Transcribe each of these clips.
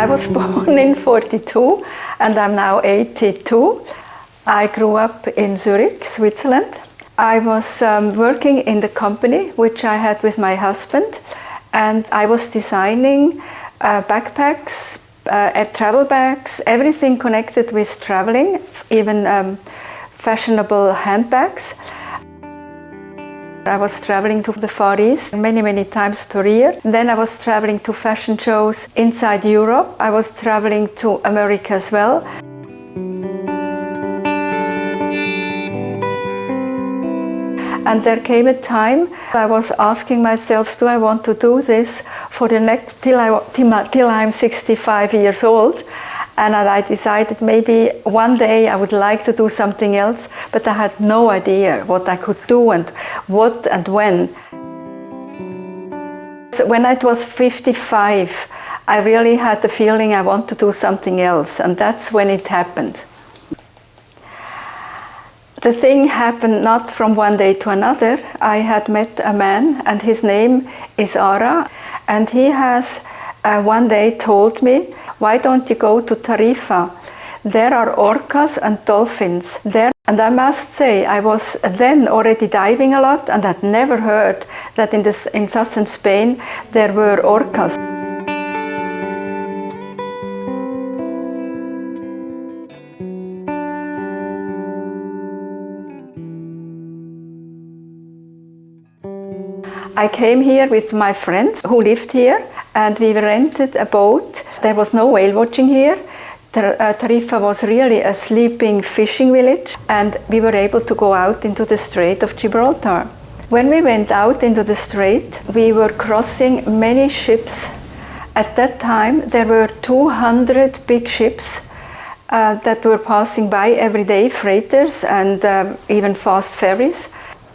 was born in 42 and I'm now 82. I grew up in Zurich, Switzerland. I was working in the company which I had with my husband, and I was designing backpacks, travel bags, everything connected with traveling, even fashionable handbags. I was traveling to the Far East many times per year. Then I was traveling to fashion shows inside Europe. I was traveling to America as well. And there came a time I was asking myself, do I want to do this for the next till I'm 65 years old? And I decided maybe one day I would like to do something else, but I had no idea what I could do and what and when. So when I was 55, I really had the feeling I want to do something else, and that's when it happened. The thing happened not from one day to another. I had met a man, and his name is Ara, and he has one day told me, why don't you go to Tarifa? There are orcas and dolphins there. And I must say, I was then already diving a lot and had never heard that in southern Spain there were orcas. I came here with my friends who lived here, and we rented a boat. There was no whale watching here. Tarifa was really a sleeping fishing village, and we were able to go out into the Strait of Gibraltar. When we went out into the strait, we were crossing many ships. At that time there were 200 big ships that were passing by every day, freighters and even fast ferries.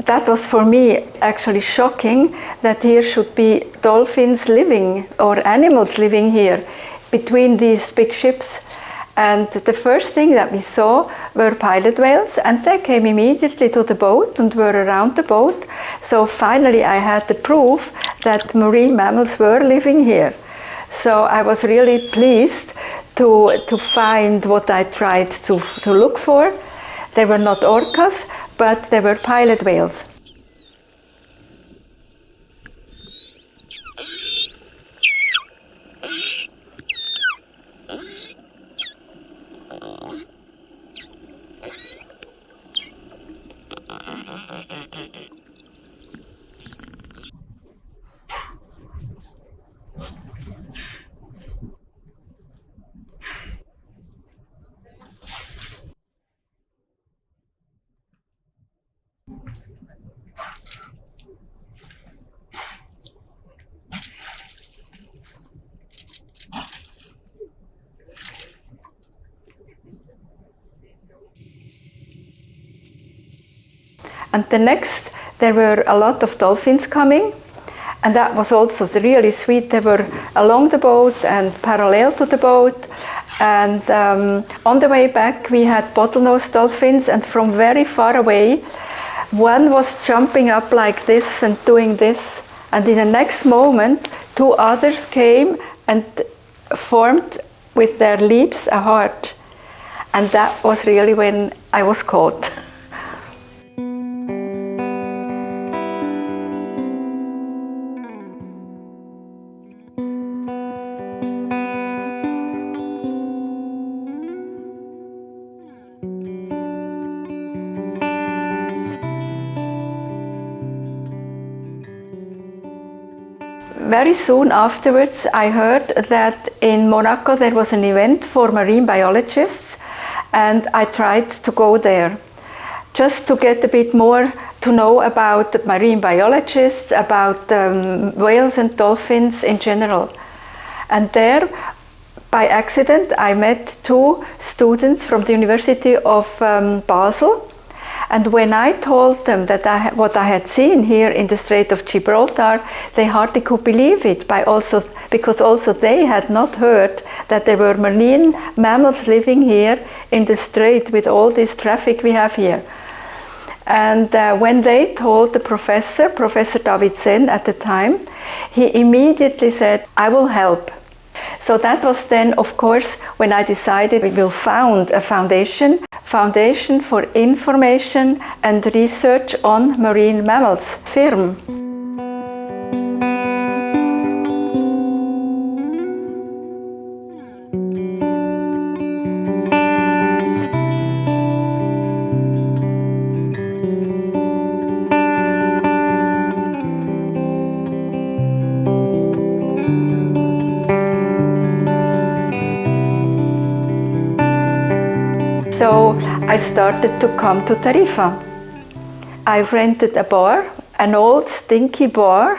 That was for me actually shocking, that here should be dolphins living or animals living here between these big ships. And the first thing that we saw were pilot whales, and they came immediately to the boat and were around the boat. So finally I had the proof that marine mammals were living here. So I was really pleased to find what I tried to look for. They were not orcas, but they were pilot whales. And the next, there were a lot of dolphins coming, and that was also really sweet. They were along the boat and parallel to the boat, and on the way back we had bottlenose dolphins, and from very far away one was jumping up like this and doing this, and in the next moment 2 others came and formed with their lips a heart, and that was really when I was caught. Very soon afterwards, I heard that in Monaco there was an event for marine biologists, and I tried to go there just to get a bit more to know about the marine biologists, about whales and dolphins in general. And there, by accident, I met 2 students from the University of Basel. And when I told them that what I had seen here in the Strait of Gibraltar, they hardly could believe it, because also they had not heard that there were marine mammals living here in the strait with all this traffic we have here. And when they told the Professor Davidsen at the time, he immediately said, I will help. So that was then, of course, when I decided we will found a foundation for information and research on marine mammals, FIRMM. So I started to come to Tarifa. I rented a bar, an old stinky bar,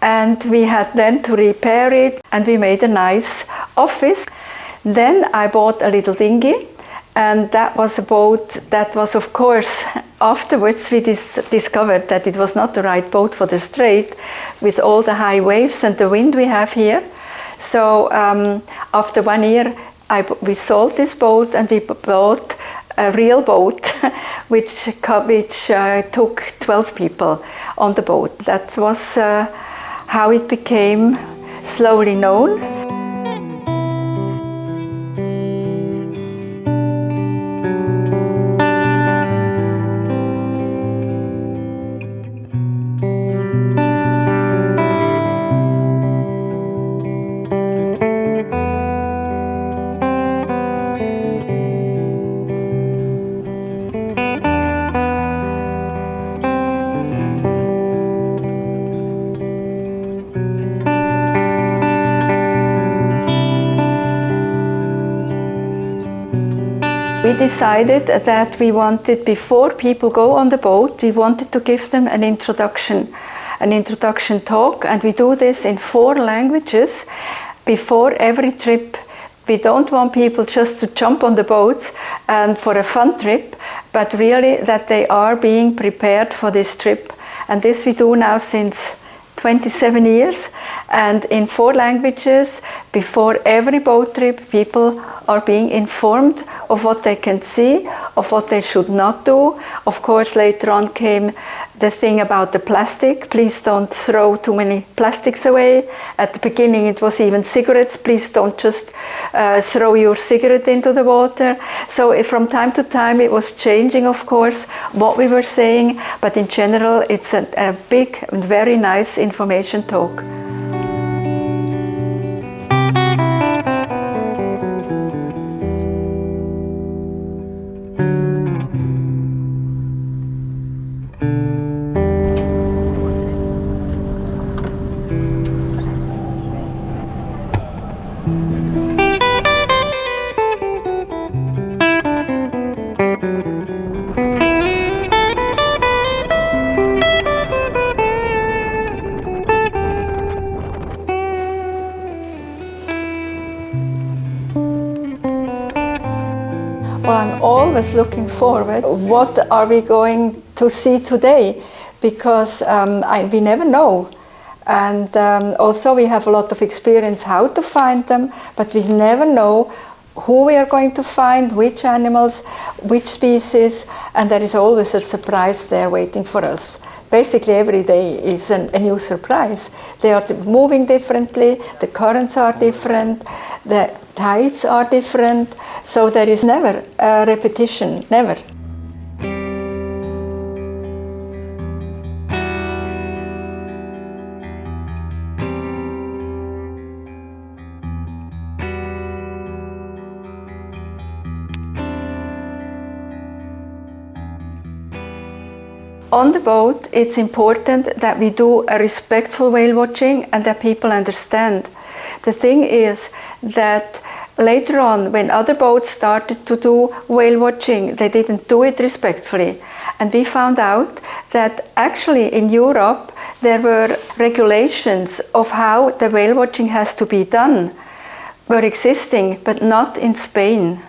and we had then to repair it, and we made a nice office. Then I bought a little dinghy, and that was a boat that was, of course, afterwards we discovered that it was not the right boat for the strait with all the high waves and the wind we have here. So after 1 year we sold this boat and we bought a real boat which took 12 people on the boat. That was how it became slowly known. We decided that we wanted, before people go on the boat, we wanted to give them an introduction talk, and we do this in 4 languages before every trip. We don't want people just to jump on the boats and for a fun trip, but really that they are being prepared for this trip. And this we do now since 27 years, and in 4 languages. Before every boat trip, people are being informed of what they can see, of what they should not do. Of course, later on came the thing about the plastic. Please don't throw too many plastics away. At the beginning it was even cigarettes. Please don't just throw your cigarette into the water. So from time to time it was changing, of course, what we were saying, but in general it's a big and very nice information talk. Well, I'm always looking forward. What are we going to see today? Because we never know. And also we have a lot of experience how to find them, but we never know who we are going to find, which animals, which species, and there is always a surprise there waiting for us. Basically every day is a new surprise. They are moving differently, the currents are different, the tides are different, so there is never a repetition, never. On the boat, it's important that we do a respectful whale watching and that people understand. The thing is that later on, when other boats started to do whale watching, they didn't do it respectfully. And we found out that actually in Europe, there were regulations of how the whale watching has to be done, were existing, but not in Spain.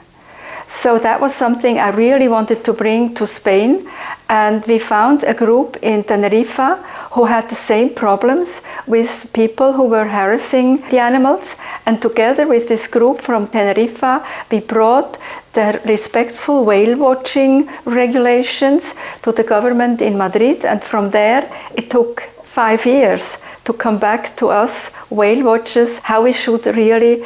So that was something I really wanted to bring to Spain, and we found a group in Tenerife who had the same problems with people who were harassing the animals, and together with this group from Tenerife we brought the respectful whale watching regulations to the government in Madrid, and from there it took 5 years to come back to us whale watchers how we should really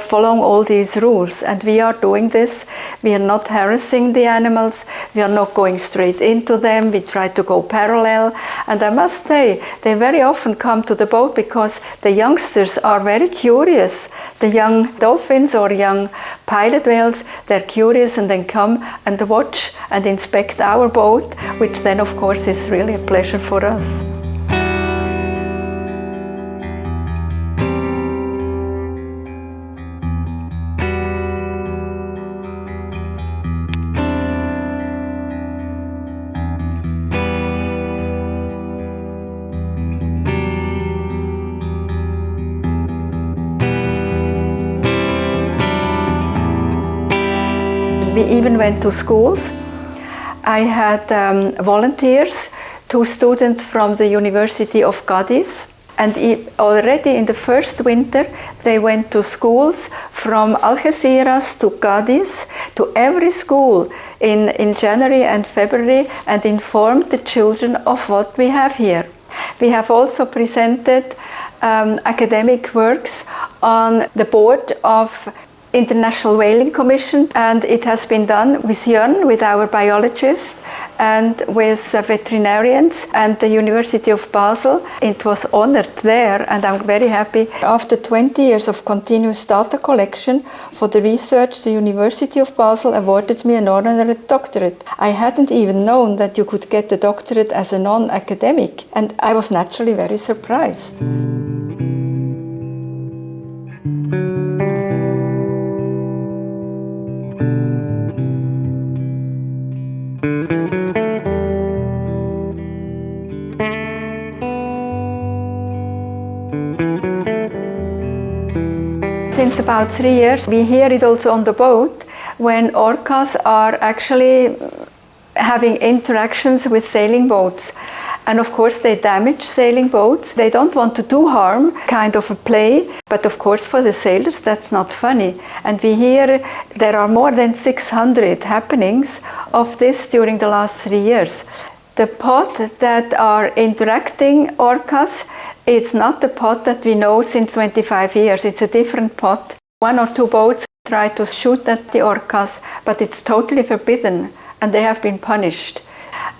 follow all these rules. And we are doing this. We are not harassing the animals. We are not going straight into them. We try to go parallel. And I must say, they very often come to the boat because the youngsters are very curious. The young dolphins or young pilot whales, they're curious and then come and watch and inspect our boat, which then of course is really a pleasure for us. We even went to schools. I had volunteers, 2 students from the University of Cadiz, and already in the first winter they went to schools from Algeciras to Cadiz, to every school in January and February, and informed the children of what we have here. We have also presented academic works on the board of International Whaling Commission, and it has been done with Jörn, with our biologists, and with veterinarians and the University of Basel. It was honored there, and I'm very happy. After 20 years of continuous data collection for the research, the University of Basel awarded me an honorary doctorate. I hadn't even known that you could get the doctorate as a non-academic, and I was naturally very surprised. Since about 3 years, we hear it also on the boat when orcas are actually having interactions with sailing boats. And of course they damage sailing boats. They don't want to do harm, kind of a play, but of course for the sailors that's not funny. And we hear there are more than 600 happenings of this during the last 3 years. The pod that are interacting orcas, it's not the pod that we know since 25 years, it's a different pod. 1 or 2 boats try to shoot at the orcas, but it's totally forbidden and they have been punished.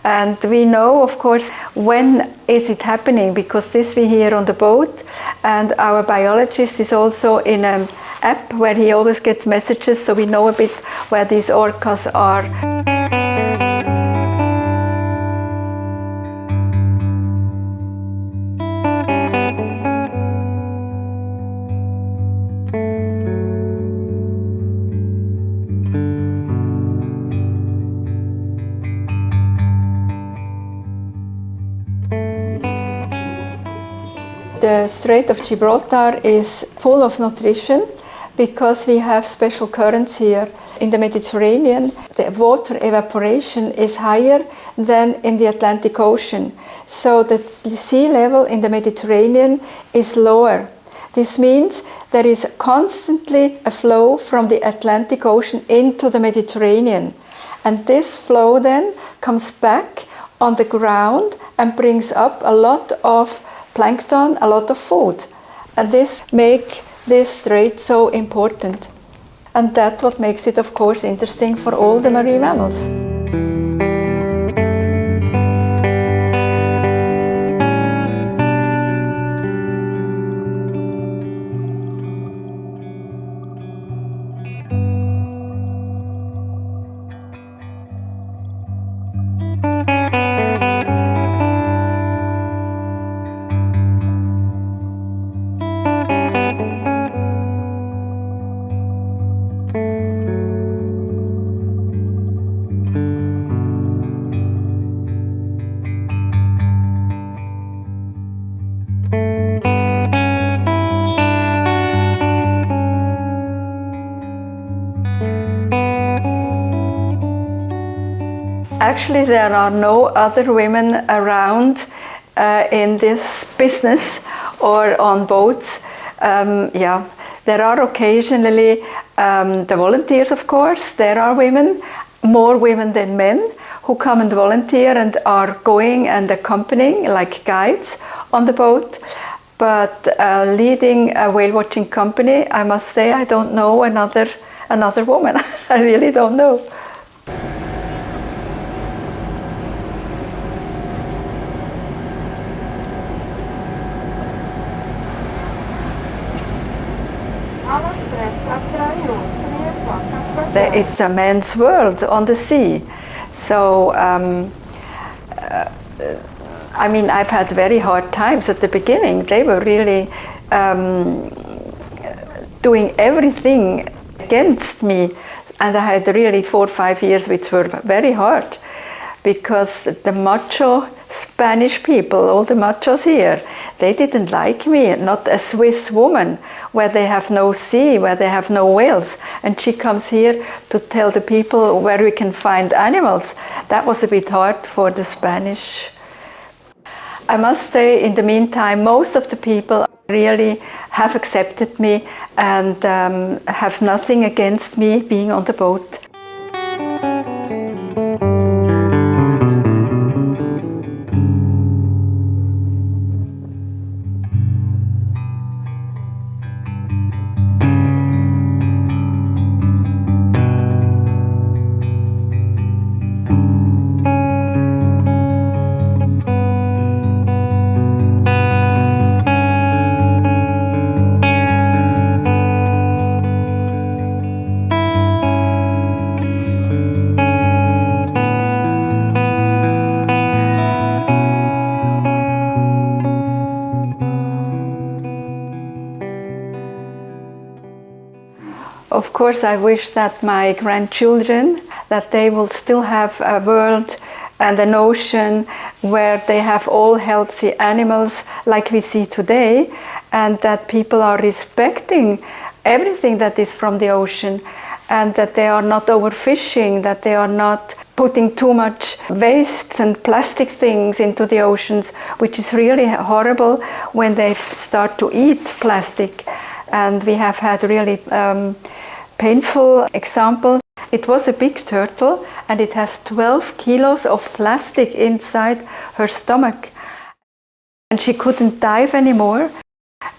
And we know, of course, when is it happening, because this we hear on the boat, and our biologist is also in an app where he always gets messages, so we know a bit where these orcas are. The Strait of Gibraltar is full of nutrition because we have special currents here. In the Mediterranean, the water evaporation is higher than in the Atlantic Ocean. So the sea level in the Mediterranean is lower. This means there is constantly a flow from the Atlantic Ocean into the Mediterranean. And this flow then comes back on the ground and brings up a lot of plankton, a lot of food. And this makes this strait so important. And that's what makes it, of course, interesting for all the marine mammals. Actually, there are no other women around in this business or on boats. There are occasionally the volunteers, of course. There are women, more women than men, who come and volunteer and are going and accompanying like guides on the boat. But leading a whale watching company, I must say I don't know another woman. I really don't know. It's a man's world on the sea. So, I mean, I've had very hard times at the beginning. They were really doing everything against me. And I had really 4 or 5 years which were very hard, because the macho Spanish people, all the machos here, they didn't like me, not a Swiss woman, where they have no sea, where they have no whales. And she comes here to tell the people where we can find animals. That was a bit hard for the Spanish. I must say, in the meantime, most of the people really have accepted me and have nothing against me being on the boat. Of course, I wish that my grandchildren, that they will still have a world and an ocean where they have all healthy animals like we see today, and that people are respecting everything that is from the ocean, and that they are not overfishing, that they are not putting too much waste and plastic things into the oceans, which is really horrible when they start to eat plastic. And we have had really painful example. It was a big turtle and it has 12 kilos of plastic inside her stomach. And she couldn't dive anymore.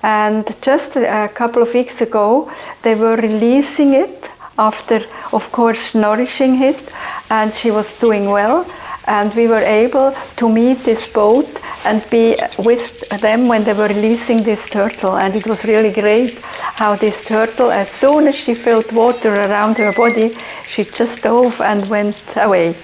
And just a couple of weeks ago, they were releasing it after, of course, nourishing it. And she was doing well. And we were able to meet this boat and be with them when they were releasing this turtle. And it was really great how this turtle, as soon as she felt water around her body, she just dove and went away.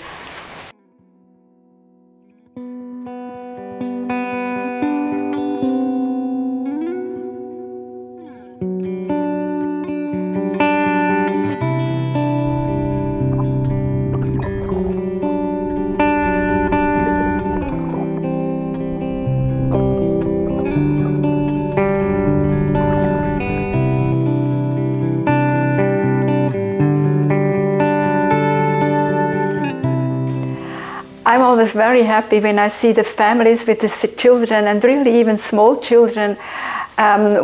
I'm always very happy when I see the families with the children, and really even small children,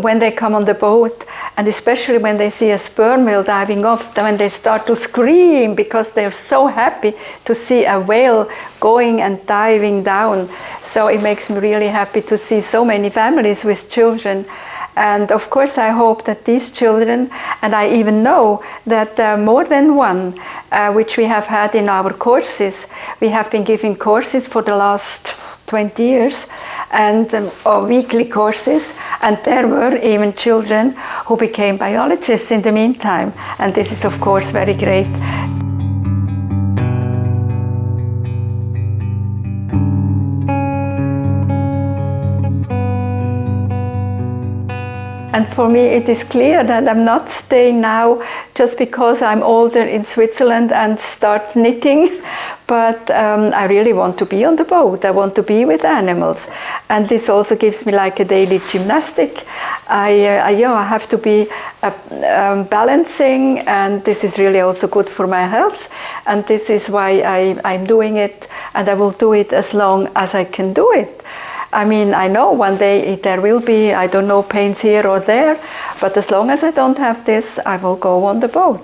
when they come on the boat, and especially when they see a sperm whale diving off, when they start to scream because they're so happy to see a whale going and diving down. So it makes me really happy to see so many families with children. And of course I hope that these children, and I even know that more than one, which we have had in our courses, we have been giving courses for the last 20 years, and weekly courses, and there were even children who became biologists in the meantime, and this is of course very great. And for me it is clear that I'm not staying now just because I'm older in Switzerland and start knitting, but I really want to be on the boat. I want to be with animals. And this also gives me like a daily gymnastic. I have to be balancing, and this is really also good for my health. And this is why I'm doing it, and I will do it as long as I can do it. I mean, I know one day there will be, I don't know, pains here or there, but as long as I don't have this, I will go on the boat.